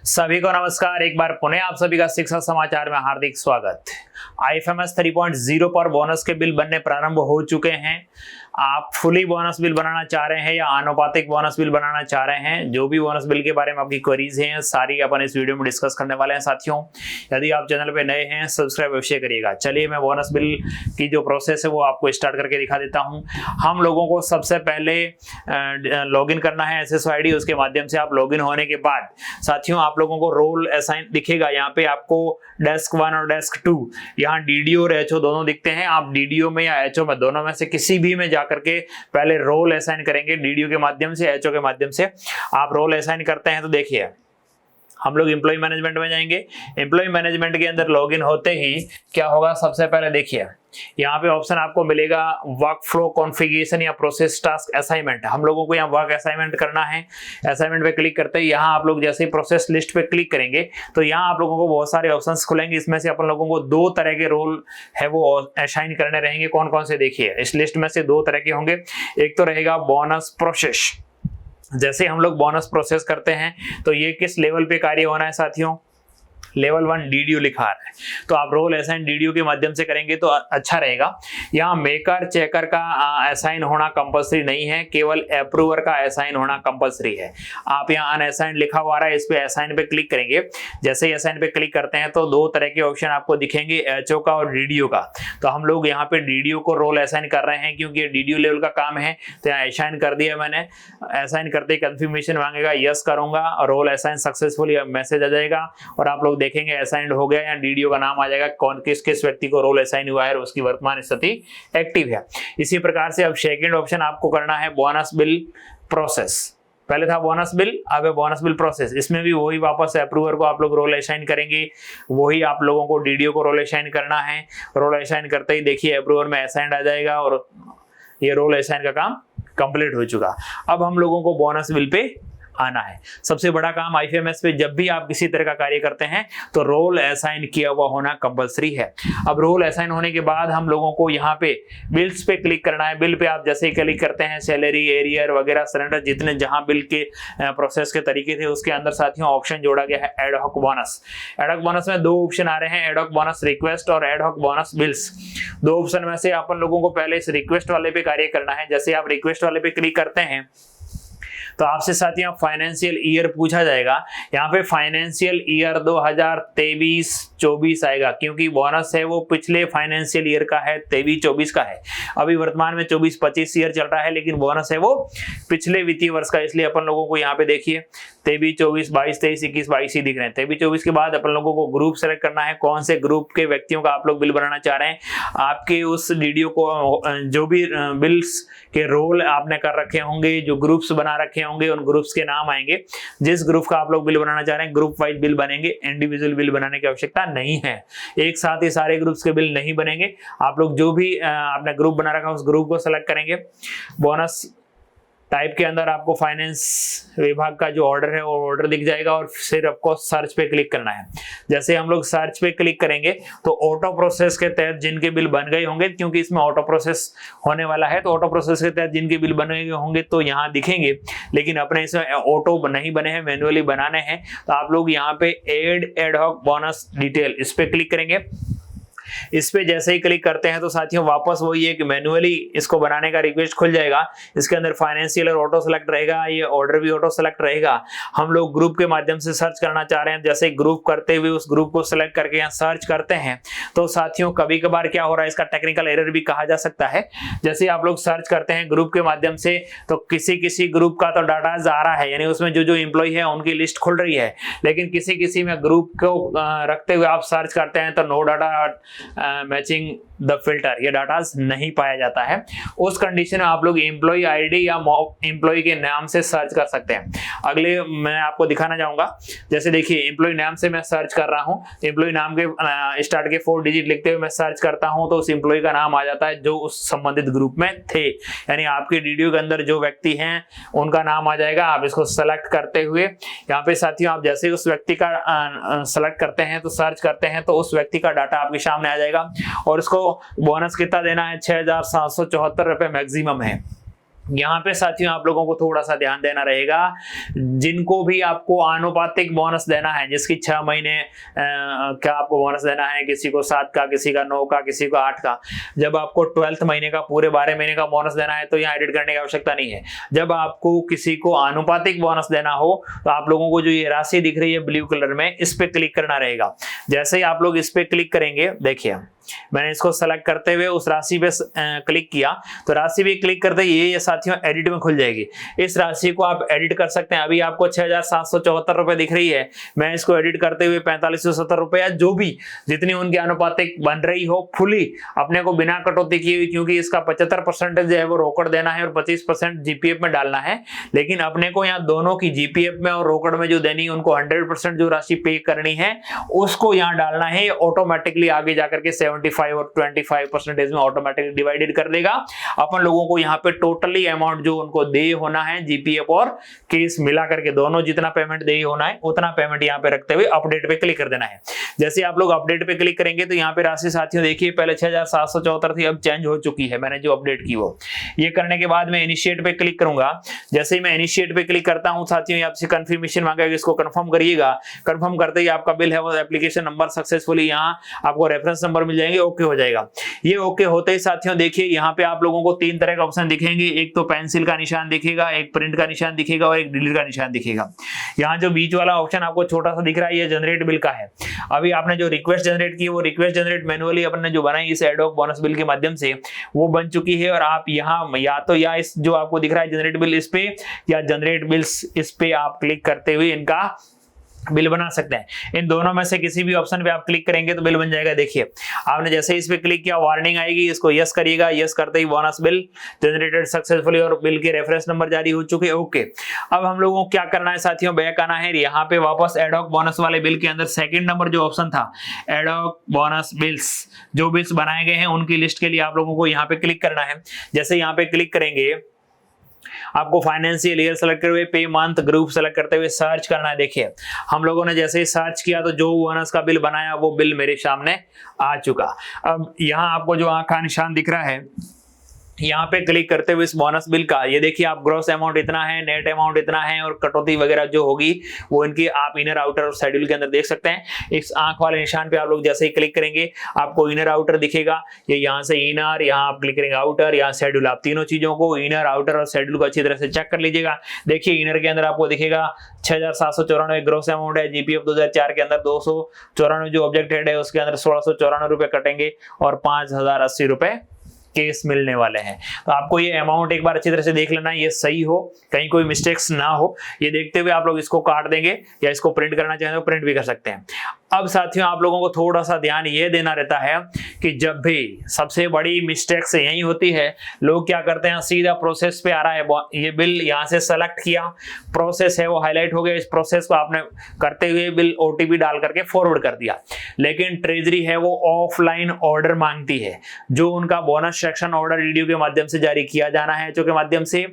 सभी को नमस्कार। एक बार पुनः आप सभी का शिक्षा समाचार में हार्दिक स्वागत। IFMS 3.0 पर बोनस के बिल बनने प्रारंभ हो चुके हैं। आप फुली बोनस बिल बनाना चाह रहे हैं या आनुपातिक बोनस बिल बनाना चाह रहे हैं, जो भी बोनस बिल के बारे में आपकी क्वेरीज हैं सारी अपन इस वीडियो में डिस्कस करने वाले हैं। साथियों, यदि आप चैनल पे नए हैं सब्सक्राइब अवश्य करिएगा। चलिए मैं बोनस बिल की जो प्रोसेस है वो आपको स्टार्ट करके दिखा देता हूँ। हम लोगों को सबसे पहले लॉगिन करना है SSO ID। उसके माध्यम से आप लॉगिन होने के बाद साथियों आप लोगों को रोल असाइन दिखेगा। यहाँ पे आपको डेस्क 1 और डेस्क 2, यहाँ DDO और HO दोनों दिखते हैं। आप DDO में या HO में, दोनों में से किसी भी में जाकर के पहले रोल असाइन करेंगे। DDO के माध्यम से, HO के माध्यम से आप रोल असाइन करते हैं तो देखिए हम लोग एम्प्लॉय मैनेजमेंट में जाएंगे। एम्प्लॉय मैनेजमेंट के अंदर लॉगिन होते ही क्या होगा, सबसे पहले देखिए यहाँ पे ऑप्शन आपको मिलेगा वर्क फ्लो कॉन्फ़िगरेशन या प्रोसेस टास्क असाइनमेंट। हम लोगों को यहाँ वर्क असाइनमेंट करना है। असाइनमेंट पे क्लिक करते ही यहाँ आप लोग जैसे ही प्रोसेस लिस्ट पे क्लिक करेंगे तो यहाँ आप लोगों को बहुत सारे ऑप्शंस खुलेंगे। इसमें से अपन लोगों को 2 तरह के रोल है वो असाइन करने रहेंगे। कौन कौन से देखिए, इस लिस्ट में से 2 तरह के होंगे। एक तो रहेगा बोनस प्रोसेस। जैसे हम लोग बोनस प्रोसेस करते हैं तो ये किस लेवल पे कार्य होना है साथियों, लेवल 1 DDO लिखा है। तो आप रोल असाइन DDO के माध्यम से करेंगे तो अच्छा रहेगा। यहाँ मेकर चेकर का असाइन होना कंपलसरी नहीं है, केवल अप्रूवर का असाइन होना कंपलसरी है। आप यहाँ अनअसाइन लिखा हुआ है, इस पे असाइन पे क्लिक करेंगे। जैसे ही असाइन पे क्लिक करते हैं तो 2 तरह के ऑप्शन आपको दिखेंगे, HO का और DDO का। तो हम लोग यहाँ पे DDO को रोल असाइन कर रहे हैं क्योंकि DDO लेवल का काम है। तो यहाँ असाइन कर दिया मैंने। असाइन करते ही कंफर्मेशन मांगेगा, यस करूंगा और रोल असाइन सक्सेसफुली मैसेज आ जाएगा और आप लोग देखेंगे असाइंड हो गया। या DDO का नाम आ जाएगा, कौन किस व्यक्ति को रोल असाइन हुआ है, उसकी वर्तमान स्थिति एक्टिव है। इसी प्रकार से अब सेकंड ऑप्शन आपको करना है बोनस बिल प्रोसेस। पहले था बोनस बिल, अब है बोनस बिल प्रोसेस। इसमें भी वही वापस अप्रूवर को आप लोग रोल असाइन करेंगे। वही आप लोगों को DDO को रोल असाइन करना है। रोल असाइन करते ही देखिए अप्रूवर में असाइंड आ जाएगा और ये रोल असाइन का काम कंप्लीट हो चुका। अब हम लोगों को बोनस बिल पे आना है। सबसे बड़ा काम IFMS पे जब भी आप किसी तरह का कार्य करते हैं तो रोल असाइन किया हुआ होना कंपलसरी है। अब रोल असाइन होने के बाद हम लोगों को यहाँ पे बिल्स पे क्लिक करना है। बिल पे आप जैसे ही क्लिक करते हैं सैलरी, एरियर वगैरह सरेंडर, जितने जहां बिल के प्रोसेस के तरीके थे उसके अंदर साथियों ऑप्शन जोड़ा गया है एडहॉक बोनस। एडहॉक बोनस में 2 ऑप्शन आ रहे हैं, एडहॉक बोनस रिक्वेस्ट और एडहॉक बोनस बिल्स। 2 ऑप्शन में से अपन लोगों को पहले इस रिक्वेस्ट वाले पे कार्य करना है। जैसे आप रिक्वेस्ट वाले पे क्लिक करते हैं तो आपसे साथियों फाइनेंशियल ईयर पूछा जाएगा। यहाँ पे फाइनेंशियल ईयर 2023-24 आएगा क्योंकि बोनस है वो पिछले फाइनेंशियल ईयर का है, 23-24 का है। अभी वर्तमान में 24-25 ईयर चल रहा है लेकिन बोनस है वो पिछले वित्तीय वर्ष का। इसलिए अपन लोगों को यहाँ पे देखिए 23-24, 22-23, 21-22 ही दिख रहे हैं। 23-24 के बाद अपन लोगों को ग्रुप सेलेक्ट करना है, कौन से ग्रुप के व्यक्तियों का आप लोग बिल बनाना चाह रहे हैं। आपके उस DDO को जो भी बिल्स के रोल आपने कर रखे होंगे, जो ग्रुप्स बना रखे होंगे, उन ग्रुप्स के नाम आएंगे। जिस ग्रुप का आप लोग बिल बनाना चाह रहे हैं ग्रुप वाइज बिल बनेंगे। इंडिविजुअल बिल बनाने की आवश्यकता नहीं है। एक साथ ही सारे ग्रुप्स के बिल नहीं बनेंगे। आप लोग जो भी आपने ग्रुप बना रखा है उस ग्रुप को सेलेक्ट करेंगे। बोनस टाइप के अंदर आपको फाइनेंस विभाग का जो ऑर्डर है वो ऑर्डर दिख जाएगा और फिर आपको सर्च पे क्लिक करना है। जैसे हम लोग सर्च पे क्लिक करेंगे तो ऑटो प्रोसेस के तहत जिनके बिल बन गए होंगे, क्योंकि इसमें ऑटो प्रोसेस होने वाला है, तो ऑटो प्रोसेस के तहत जिनके बिल बन गए होंगे तो यहाँ दिखेंगे। लेकिन अपने इसमें ऑटो नहीं बने हैं, मैन्युअली बनाने हैं, तो आप लोग यहाँ पे एड एडहॉक बोनस डिटेल इस पे क्लिक करेंगे। इस पे जैसे ही क्लिक करते हैं तो साथियों वापस वही है कि मैन्युअली इसको बनाने का रिक्वेस्ट खुल जाएगा। इसके अंदर फाइनेंशियल और ऑटो सेलेक्ट रहेगा, ये ऑर्डर भी ऑटो सेलेक्ट रहेगा। हम लोग ग्रुप के माध्यम से सर्च करना चाह रहे हैं। जैसे ग्रुप करते हुए उस ग्रुप को सिलेक्ट करके यहाँ सर्च करते हैं तो साथियों कभी कभार क्या हो रहा है, इसका टेक्निकल एरर भी कहा जा सकता है। जैसे आप लोग सर्च करते हैं ग्रुप के माध्यम से तो किसी ग्रुप का तो डाटा आ रहा है, यानी उसमें जो एम्प्लॉय है उनकी लिस्ट खुल रही है। लेकिन किसी में ग्रुप को रखते हुए आप सर्च करते हैं तो no data matching the filter, ये डाटा नहीं पाया जाता है। उस कंडीशन में आप लोग एम्प्लॉय ID या एम्प्लॉय के नाम से सर्च कर सकते हैं। अगले मैं आपको दिखाना चाहूंगा। जैसे देखिए एम्प्लॉय नाम से मैं सर्च कर रहा हूं, एम्प्लॉय नाम के स्टार्ट के 4 डिजिट लिखते हुए मैं सर्च करता हूं तो उस एम्प्लॉय का नाम आ जाता है जो उस संबंधित ग्रुप में थे। यानी आपके DDO के अंदर जो व्यक्ति हैं उनका नाम आ जाएगा। आप इसको सेलेक्ट करते हुए यहाँ पे साथियों आप जैसे उस व्यक्ति का सेलेक्ट करते हैं तो सर्च करते हैं तो उस व्यक्ति का डाटा आपके सामने आ जाएगा। और इसको बोनस कितना देना है, 6,774 रुपए मैक्सिमम है। यहाँ पे साथियों आप लोगों को थोड़ा सा ध्यान देना रहेगा, जिनको भी आपको आनुपातिक बोनस देना है, जिसकी 6 महीने का आपको बोनस देना है, किसी को 7 का, किसी का 9 का, किसी को 8 का, जब आपको 12th महीने का पूरे 12 महीने का बोनस देना है तो यहाँ एडिट करने की आवश्यकता नहीं है। जब आपको किसी को आनुपातिक बोनस देना हो तो आप लोगों को जो ये राशि दिख रही है ब्लू कलर में, इस पे क्लिक करना रहेगा। जैसे ही आप लोग इस पे क्लिक करेंगे, देखिए मैंने इसको सेलेक्ट करते हुए उस राशि पे क्लिक किया तो राशि पे क्लिक करते ये साथियों एडिट में खुल जाएगी। इस राशि को आप एडिट कर सकते हैं। अभी आपको 6,774 रुपए दिख रही है, मैं इसको एडिट करते हुए 4,570 रुपए या जो भी जितनी उनकी अनुपातिक बन रही हो फुली अपने को बिना कटौती की हुई, क्योंकि इसका 75% जो है वो रोकड़ देना है और 25% जीपीएफ में डालना है। लेकिन अपने को यहाँ दोनों की जीपीएफ में और रोकड़ में जो देनी है उनको 100% जो राशि पे करनी है उसको यहाँ डालना है। ऑटोमेटिकली आगे जाकर के 75 और 25% में ऑटोमेटिकली डिवाइडेड कर देगा। अपन लोगों को यहाँ पे टोटली अमाउंट जो उनको दे होना है जीपीएफ और केस मिला करके दोनों जितना पेमेंट दे होना है उतना पेमेंट यहाँ पे रखते हुए अपडेट पे क्लिक कर देना है। जैसे आप लोग अपडेट पे क्लिक करेंगे तो यहाँ पे राशि साथियों देखिए पहले 6,774 थी, अब चेंज हो चुकी है, मैंने जो अपडेट की वो। ये करने के बाद मैं इनिशिएट पे क्लिक करूंगा। जैसे ही मैं इनिशिएट पे क्लिक करता हूँ साथियों आपसे कंफर्मेशन मांगेगा, इसको कंफर्म करिएगा। कंफर्म करते ही आपका बिल है वो एप्लीकेशन नंबर सक्सेसफुली यहाँ आपको रेफरेंस नंबर मिल जाएंगे, ओके हो जाएगा। ये ओके होते ही साथियों देखिए यहाँ पे आप लोगों को 3 तरह का ऑप्शन दिखेंगे। एक तो पेंसिल का निशान दिखेगा, एक प्रिंट का निशान दिखेगा और एक डिलीट का निशान दिखेगा। यहाँ जो बीच वाला ऑप्शन आपको छोटा सा दिख रहा है ये जनरेट बिल का है। अभी आपने जो रिक्वेस्ट जनरेट की वो रिक्वेस्ट जनरेट मैनुअली अपन ने जो बनाई इस एडोब बोनस बिल के माध्यम से वो बन चुकी है। और आप यहाँ या इस जो आपको दिख रहा है जनरेट बिल इस पे या जनरेट बिल्स इस पे आप क्लिक करते हुए इनका बिल बना सकते हैं। इन दोनों में से किसी भी ऑप्शन पे आप क्लिक करेंगे तो बिल बन जाएगा। देखिए आपने जैसे इस पे क्लिक किया वार्निंग आएगी, इसको यस करिएगा। यस करते ही बोनस बिल जनरेटेड सक्सेसफुली और बिल के रेफरेंस नंबर जारी हो चुके। ओके, अब हम लोगों को क्या करना है साथियों, बैक आना है। यहाँ पे वापस एडॉक बोनस वाले बिल के अंदर सेकंड नंबर जो ऑप्शन था एडॉक बोनस बिल्स, जो बिल्स बनाए गए हैं उनकी लिस्ट के लिए आप लोगों को यहाँ पे क्लिक करना है। जैसे यहाँ पे क्लिक करेंगे आपको फाइनेंशियल ईयर सेलेक्ट करते हुए पे मंथ ग्रुप सेलेक्ट करते हुए सर्च करना है। देखिए हम लोगों ने जैसे ही सर्च किया तो जो बोनस का बिल बनाया वो बिल मेरे सामने आ चुका। अब यहाँ आपको जो आंख का निशान दिख रहा है यहाँ पे क्लिक करते हुए इस बोनस बिल का ये देखिए आप ग्रॉस अमाउंट इतना है, नेट अमाउंट इतना है और कटौती वगैरह जो होगी वो इनकी आप इनर आउटर और शेड्यूल के अंदर देख सकते हैं। इस आंख वाले निशान पे आप लोग जैसे ही क्लिक करेंगे आपको इनर आउटर दिखेगा। ये यहाँ से इनर, यहाँ आप क्लिक करेंगे आउटर, यहाँ शेड्यूल। आप तीनों चीजों को इनर आउटर और शेड्यूल को अच्छी तरह से चेक कर लीजिएगा। देखिए इनर के अंदर आपको दिखेगा 6,794 ग्रॉस अमाउंट है। जीपीएफ 2004 के अंदर 294 जो ऑब्जेक्टेड है उसके अंदर 1694 रुपए कटेंगे और 5,080 रुपए केस मिलने वाले हैं। तो आपको ये अमाउंट एक बार अच्छी तरह से देख लेना ये सही हो, कहीं कोई मिस्टेक्स ना हो। ये देखते हुए आप लोग इसको काट देंगे या इसको प्रिंट करना चाहें तो प्रिंट भी कर सकते हैं। अब साथियों आप लोगों को थोड़ा सा ध्यान ये देना रहता है कि जब भी सबसे बड़ी मिस्टेक्स यही होती है, लोग क्या करते हैं सीधा प्रोसेस पे आ रहा है ये बिल, यहाँ से सेलेक्ट किया, प्रोसेस है वो हाईलाइट हो गया, इस प्रोसेस को आपने करते हुए बिल ओटीपी डाल करके फॉरवर्ड कर दिया। लेकिन ट्रेजरी है वो ऑफलाइन ऑर्डर मांगती है, जो उनका बोनस सेक्शन ऑर्डर ईडीयू के माध्यम से जारी किया जाना है, जो के माध्यम से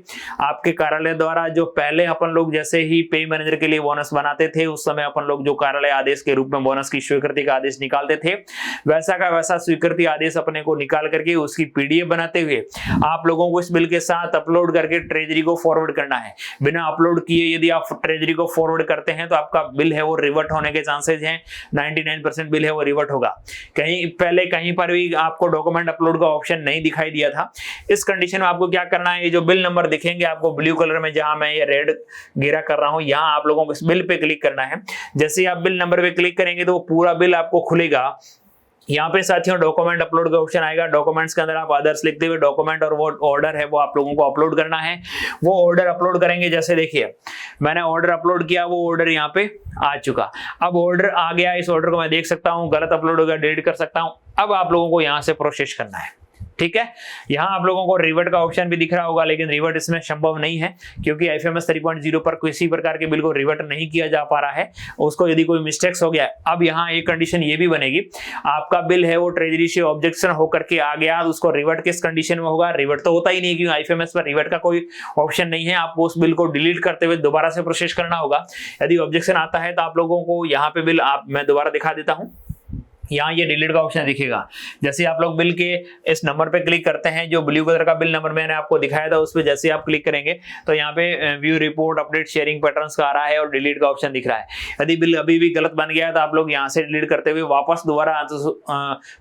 आपके कार्यालय द्वारा जो पहले अपन लोग जैसे ही पे मैनेजर के लिए बोनस बनाते थे उस समय अपन लोग जो कार्यालय आदेश के रूप में बोनस की स्वीकृति का आदेश निकालते थे, वैसा का वैसा स्वीकृति आदेश अपने को निकाल करके उसकी पीडीएफ बनाते हुए आप लोगों को इस बिल के साथ अपलोड करके ट्रेजरी को फॉरवर्ड करना है। बिना अपलोड किए यदि आप ट्रेजरी को फॉरवर्ड करते हैं तो आपका बिल है वो रिवर्ट होने के चांसेस हैं। 99% बिल है वो रिवर्ट होगा। कहीं पहले कहीं पर भी आपको डॉक्यूमेंट अपलोड का ऑप्शन नहीं दिखाई दिया था। इस कंडीशन में आपको क्या करना है, ये जो बिल नंबर दिखेंगे आपको ब्लू कलर में, जहां मैं ये रेड घेरा कर रहा हूं, यहां आप लोगों को इस बिल पे क्लिक करना है। जैसे ही आप बिल नंबर पे क्लिक करेंगे तो पूरा बिल आपको खुलेगा। यहाँ पे साथियों डॉक्यूमेंट अपलोड का ऑप्शन आएगा। डॉक्यूमेंट्स के अंदर आप अदर्स लिखते हुए डॉक्यूमेंट और वो ऑर्डर है वो आप लोगों को अपलोड करना है। वो ऑर्डर अपलोड करेंगे, जैसे देखिए मैंने ऑर्डर अपलोड किया, वो ऑर्डर यहाँ पे आ चुका। अब ऑर्डर आ गया, इस ऑर्डर को मैं देख सकता हूँ, गलत अपलोड होगा डिलीट कर सकता हूँ। अब आप लोगों को यहाँ से प्रोसेस करना है, ठीक है। यहाँ आप लोगों को रिवर्ट का ऑप्शन भी दिख रहा होगा, लेकिन रिवर्ट इसमें संभव नहीं है क्योंकि IFMS 3.0 पर किसी प्रकार के बिल को रिवर्ट नहीं किया जा पा रहा है। उसको यदि कोई मिस्टेक्स हो गया, अब यहाँ एक कंडीशन ये भी बनेगी, आपका बिल है वो ट्रेजरी से ऑब्जेक्शन होकर के आ गया, उसको रिवर्ट किस कंडीशन में होगा? रिवर्ट तो होता ही नहीं क्योंकि IFMS पर रिवर्ट का कोई ऑप्शन नहीं है। आपको उस बिल को डिलीट करते हुए दोबारा से प्रोसेस करना होगा। यदि ऑब्जेक्शन आता है तो आप लोगों को यहाँ पे बिल मैं दोबारा दिखा देता हूँ। यहाँ ये डिलीट का ऑप्शन दिखेगा। जैसे आप लोग बिल के इस नंबर पे क्लिक करते हैं, जो ब्लू कलर का बिल नंबर मैंने आपको दिखाया था, उस पे जैसे आप क्लिक करेंगे तो यहाँ पे view report update sharing patterns का आ रहा है और डिलीट का ऑप्शन दिख रहा है। यदि बिल अभी भी गलत बन गया है तो आप लोग यहाँ से डिलीट करते हुए वापस दोबारा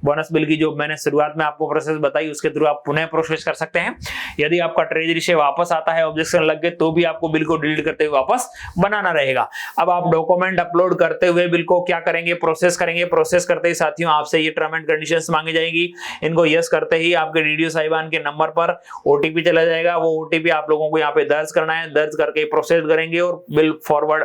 बोनस बिल की जो मैंने शुरुआत में आपको प्रोसेस बताई उसके थ्रू आप पुनः प्रोसेस कर सकते हैं। यदि आपका ट्रेजरी से वापस आता है, ऑब्जेक्शन लग गए, तो भी आपको बिल को डिलीट करते हुए वापस बनाना रहेगा। अब आप डॉक्यूमेंट अपलोड करते हुए बिल को क्या करेंगे, प्रोसेस करेंगे। प्रोसेस करते ही साथियों आपसे ये टर्म एंड कंडीशंस मांगी जाएगी। इनको यस करते ही आपके डीडीओ साहिबान के नंबर पर ओटीपी चला जाएगा। वो ओटीपी आप लोगों को यहाँ पे दर्ज करना है, दर्ज करके प्रोसेस करेंगे और बिल फॉरवर्ड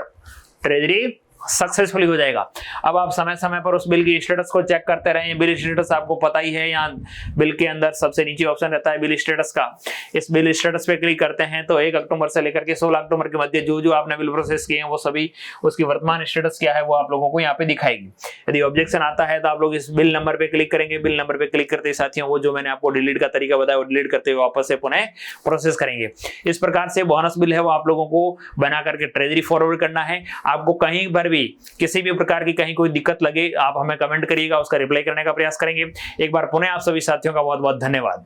ट्रेजरी सक्सेसफुली हो जाएगा। अब आप समय समय पर उस बिल की स्टेटस को चेक करते रहें। बिल स्टेटस आपको पता ही है, यहाँ बिल के अंदर सबसे नीचे ऑप्शन रहता है बिल स्टेटस का। इस बिल स्टेटस पे क्लिक करते हैं तो 1 अक्टूबर से लेकर के 16 अक्टूबर के मध्य जो जो आपने बिल प्रोसेस किए हैं वो सभी उसकी वर्तमान स्टेटस क्या है वो आप लोगों को यहाँ पे दिखाएगी। यदि ऑब्जेक्शन आता है तो आप लोग इस बिल नंबर पे क्लिक करेंगे। बिल नंबर पे क्लिक करते साथियों वो जो मैंने आपको डिलीट का तरीका बताया वो डिलीट करते हुए वापस से पुनः प्रोसेस करेंगे। इस प्रकार से बोनस बिल है वो आप लोगों को बना करके ट्रेजरी फॉरवर्ड करना है। आपको कहीं पर भी किसी भी प्रकार की कहीं कोई दिक्कत लगे आप हमें कमेंट करिएगा, उसका रिप्लाई करने का प्रयास करेंगे। एक बार पुनः आप सभी साथियों का बहुत बहुत धन्यवाद।